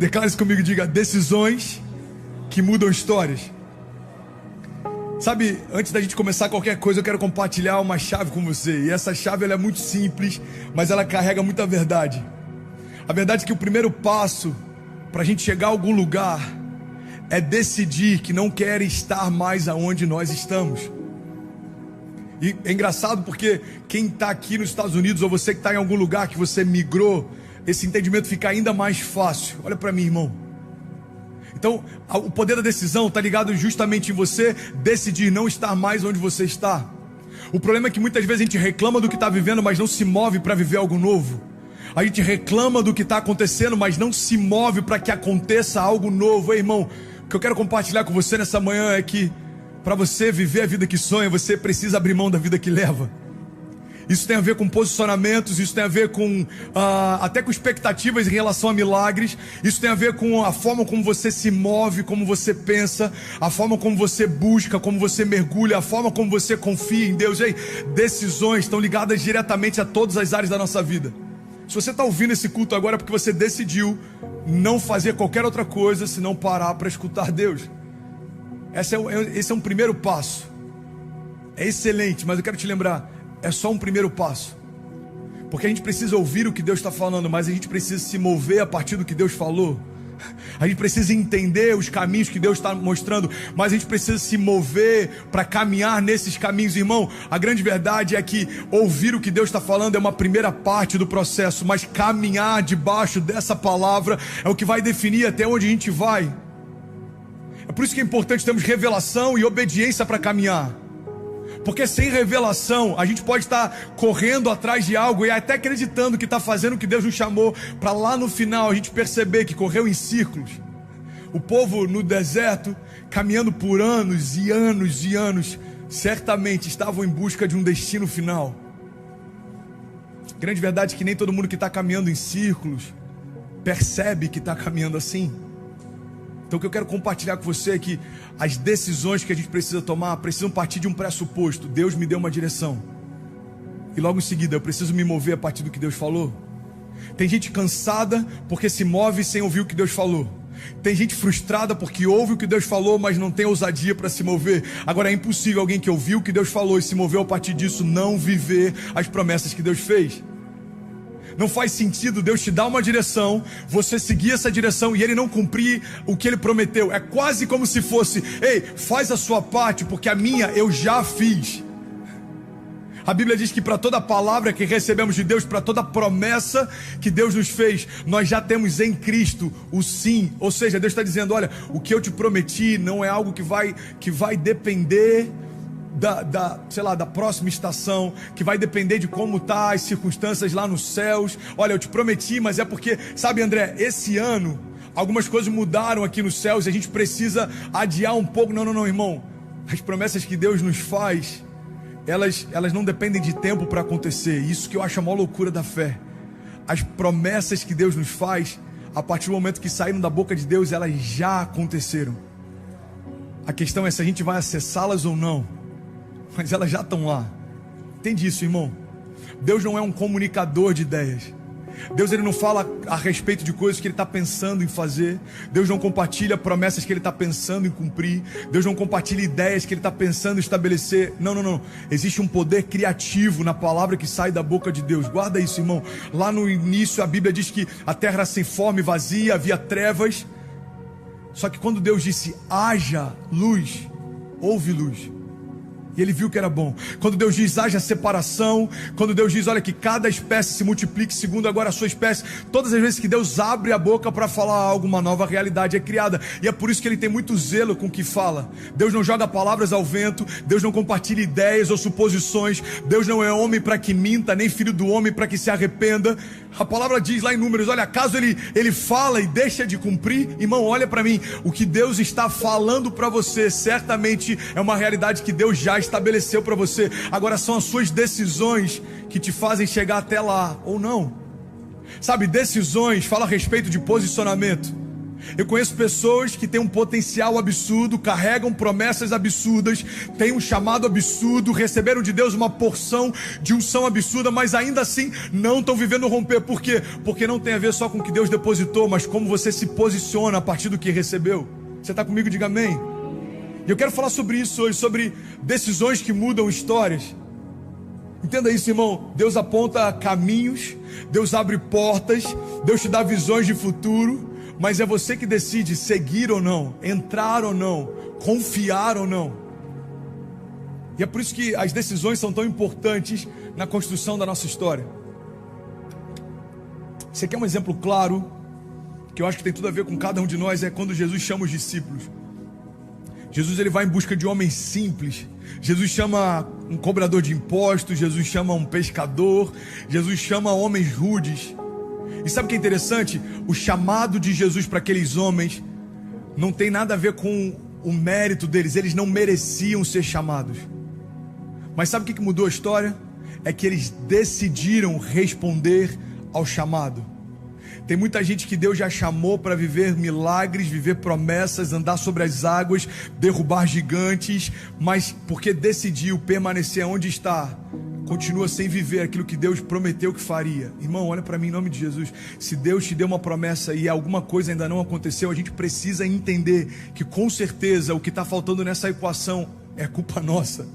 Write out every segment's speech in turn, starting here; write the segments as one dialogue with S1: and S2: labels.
S1: Declare isso comigo, diga: decisões que mudam histórias. Sabe, antes da gente começar qualquer coisa, eu quero compartilhar uma chave com você. E essa chave ela é muito simples, mas ela carrega muita verdade. A verdade é que o primeiro passo para a gente chegar a algum lugar é decidir que não quer estar mais aonde nós estamos. E é engraçado porque quem está aqui nos Estados Unidos, ou você que está em algum lugar que você migrou, esse entendimento fica ainda mais fácil. Olha para mim, irmão. Então, o poder da decisão está ligado justamente em você decidir não estar mais onde você está. O problema é que muitas vezes a gente reclama do que está vivendo, mas não se move para viver algo novo. A gente reclama do que está acontecendo, mas não se move para que aconteça algo novo. Ei, irmão, o que eu quero compartilhar com você nessa manhã é que para você viver a vida que sonha, você precisa abrir mão da vida que leva. Isso tem a ver com posicionamentos, isso tem a ver com até com expectativas em relação a milagres. Isso tem a ver com a forma como você se move, como você pensa, a forma como você busca, como você mergulha, a forma como você confia em Deus. Ei, decisões estão ligadas diretamente a todas as áreas da nossa vida. Se você está ouvindo esse culto agora é porque você decidiu não fazer qualquer outra coisa senão parar para escutar Deus. Esse é um primeiro passo. É excelente, mas eu quero te lembrar, é só um primeiro passo. Porque a gente precisa ouvir o que Deus está falando, mas a gente precisa se mover a partir do que Deus falou. A gente precisa entender os caminhos que Deus está mostrando, mas a gente precisa se mover para caminhar nesses caminhos, irmão. A grande verdade é que ouvir o que Deus está falando é uma primeira parte do processo, mas caminhar debaixo dessa palavra é o que vai definir até onde a gente vai. É por isso que é importante termos revelação e obediência para caminhar. Porque sem revelação, a gente pode estar correndo atrás de algo e até acreditando que está fazendo o que Deus nos chamou, para lá no final a gente perceber que correu em círculos. O povo no deserto, caminhando por anos e anos e anos, certamente estavam em busca de um destino final. A grande verdade é que nem todo mundo que está caminhando em círculos percebe que está caminhando assim. Então o que eu quero compartilhar com você é que as decisões que a gente precisa tomar precisam partir de um pressuposto. Deus me deu uma direção. E logo em seguida eu preciso me mover a partir do que Deus falou. Tem gente cansada porque se move sem ouvir o que Deus falou. Tem gente frustrada porque ouve o que Deus falou, mas não tem ousadia para se mover. Agora é impossível alguém que ouviu o que Deus falou e se moveu a partir disso não viver as promessas que Deus fez. Não faz sentido Deus te dar uma direção, você seguir essa direção e Ele não cumprir o que Ele prometeu. É quase como se fosse: ei, faz a sua parte, porque a minha eu já fiz. A Bíblia diz que para toda palavra que recebemos de Deus, para toda promessa que Deus nos fez, nós já temos em Cristo o sim. Ou seja, Deus está dizendo: olha, o que eu te prometi não é algo que vai depender da próxima estação, que vai depender de como tá as circunstâncias lá nos céus. Olha, eu te prometi, mas é porque, sabe, André, esse ano algumas coisas mudaram aqui nos céus e a gente precisa adiar um pouco. Não, irmão. As promessas que Deus nos faz, elas não dependem de tempo para acontecer. Isso que eu acho a maior loucura da fé. As promessas que Deus nos faz, a partir do momento que saíram da boca de Deus, elas já aconteceram. A questão é se a gente vai acessá-las ou não. Mas elas já estão lá. Entende isso, irmão? Deus não é um comunicador de ideias. Deus ele não fala a respeito de coisas que Ele está pensando em fazer. Deus não compartilha promessas que Ele está pensando em cumprir. Deus não compartilha ideias que Ele está pensando em estabelecer. Não. Existe um poder criativo na palavra que sai da boca de Deus. Guarda isso, irmão. Lá no início a Bíblia diz que a terra era sem forma e vazia, havia trevas. Só que quando Deus disse: haja luz, houve luz. E Ele viu que era bom. Quando Deus diz: haja separação. Quando Deus diz: olha, que cada espécie se multiplique segundo agora a sua espécie. Todas as vezes que Deus abre a boca para falar algo, uma nova realidade é criada. E é por isso que Ele tem muito zelo com o que fala. Deus não joga palavras ao vento. Deus não compartilha ideias ou suposições. Deus não é homem para que minta, nem filho do homem para que se arrependa. A palavra diz lá em Números: olha, caso ele fala e deixa de cumprir, irmão, olha para mim, o que Deus está falando para você certamente é uma realidade que Deus já estabeleceu para você. Agora são as suas decisões que te fazem chegar até lá ou não. Sabe, decisões fala a respeito de posicionamento. Eu conheço pessoas que têm um potencial absurdo, carregam promessas absurdas, têm um chamado absurdo, receberam de Deus uma porção de unção absurda, mas ainda assim não estão vivendo romper. Por quê? Porque não tem a ver só com o que Deus depositou, mas como você se posiciona a partir do que recebeu. Você está comigo? Diga amém. E eu quero falar sobre isso hoje, sobre decisões que mudam histórias. Entenda isso, irmão. Deus aponta caminhos, Deus abre portas, Deus te dá visões de futuro, mas é você que decide seguir ou não, entrar ou não, confiar ou não. E é por isso que as decisões são tão importantes na construção da nossa história. Você quer um exemplo claro, que eu acho que tem tudo a ver com cada um de nós, é quando Jesus chama os discípulos. Jesus ele vai em busca de homens simples. Jesus chama um cobrador de impostos, Jesus chama um pescador, Jesus chama homens rudes. E sabe o que é interessante? O chamado de Jesus para aqueles homens não tem nada a ver com o mérito deles. Eles não mereciam ser chamados. Mas sabe o que mudou a história? É que eles decidiram responder ao chamado. Tem muita gente que Deus já chamou para viver milagres, viver promessas, andar sobre as águas, derrubar gigantes, mas porque decidiu permanecer onde está, continua sem viver aquilo que Deus prometeu que faria. Irmão, olha para mim em nome de Jesus. Se Deus te deu uma promessa e alguma coisa ainda não aconteceu, a gente precisa entender que com certeza o que está faltando nessa equação é culpa nossa.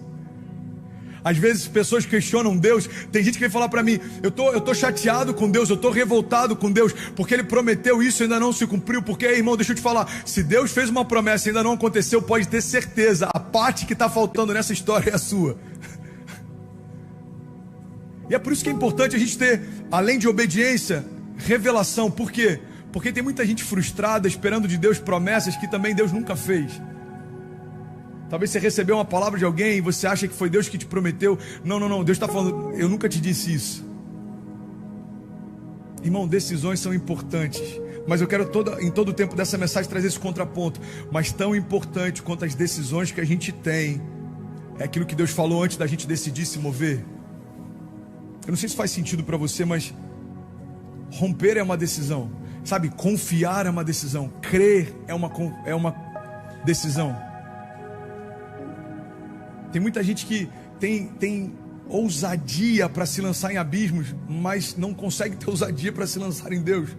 S1: Às vezes pessoas questionam Deus. Tem gente que vem falar para mim: eu tô chateado com Deus, eu tô revoltado com Deus, porque Ele prometeu isso e ainda não se cumpriu. Porque, irmão, deixa eu te falar, se Deus fez uma promessa e ainda não aconteceu, pode ter certeza, a parte que está faltando nessa história é a sua. E é por isso que é importante a gente ter, além de obediência, revelação. Por quê? Porque tem muita gente frustrada esperando de Deus promessas que também Deus nunca fez. Talvez você recebeu uma palavra de alguém e você acha que foi Deus que te prometeu. Não, Deus está falando, eu nunca te disse isso. Irmão, decisões são importantes, mas eu quero em todo o tempo dessa mensagem trazer esse contraponto. Mas tão importante quanto as decisões que a gente tem é aquilo que Deus falou antes da gente decidir se mover. Eu não sei se faz sentido para você, mas romper é uma decisão, sabe? Confiar é uma decisão, crer é uma decisão. Tem muita gente que tem ousadia para se lançar em abismos, mas não consegue ter ousadia para se lançar em Deus.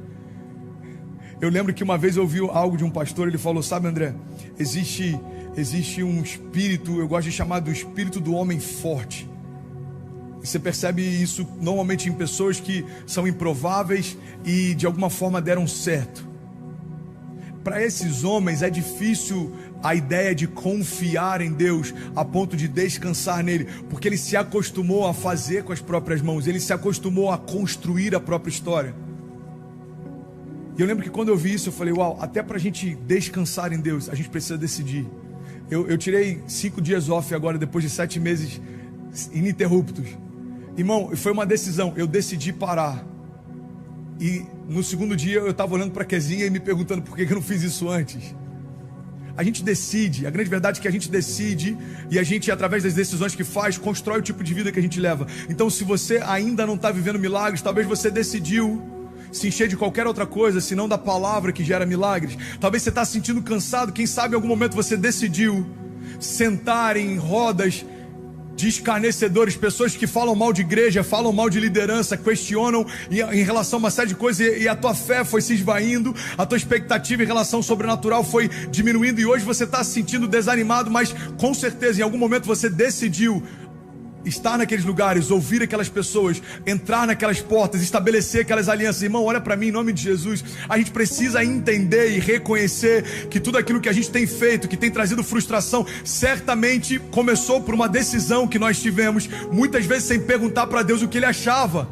S1: Eu lembro que uma vez eu ouvi algo de um pastor, ele falou: sabe, André, existe um espírito, eu gosto de chamar do espírito do homem forte. E você percebe isso normalmente em pessoas que são improváveis e de alguma forma deram certo. Para esses homens é difícil a ideia de confiar em Deus a ponto de descansar nele, porque ele se acostumou a fazer com as próprias mãos, ele se acostumou a construir a própria história. E eu lembro que quando eu vi isso, eu falei: uau, até para a gente descansar em Deus, a gente precisa decidir. Eu tirei 5 dias off agora, depois de 7 meses ininterruptos. Irmão, foi uma decisão, eu decidi parar. E no segundo dia eu estava olhando para a Kezinha e me perguntando por que eu não fiz isso antes. A gente decide, a grande verdade é que a gente decide, e a gente, através das decisões que faz, constrói o tipo de vida que a gente leva. Então, se você ainda não está vivendo milagres, talvez você decidiu se encher de qualquer outra coisa, senão da palavra que gera milagres. Talvez você está se sentindo cansado, quem sabe em algum momento você decidiu sentar em rodas de escarnecedores, pessoas que falam mal de igreja, falam mal de liderança, questionam em relação a uma série de coisas, e a tua fé foi se esvaindo, a tua expectativa em relação ao sobrenatural foi diminuindo, e hoje você está se sentindo desanimado, mas com certeza em algum momento você decidiu estar naqueles lugares, ouvir aquelas pessoas, entrar naquelas portas, estabelecer aquelas alianças. Irmão, olha para mim em nome de Jesus. A gente precisa entender e reconhecer que tudo aquilo que a gente tem feito, que tem trazido frustração, certamente começou por uma decisão que nós tivemos, muitas vezes sem perguntar para Deus o que Ele achava.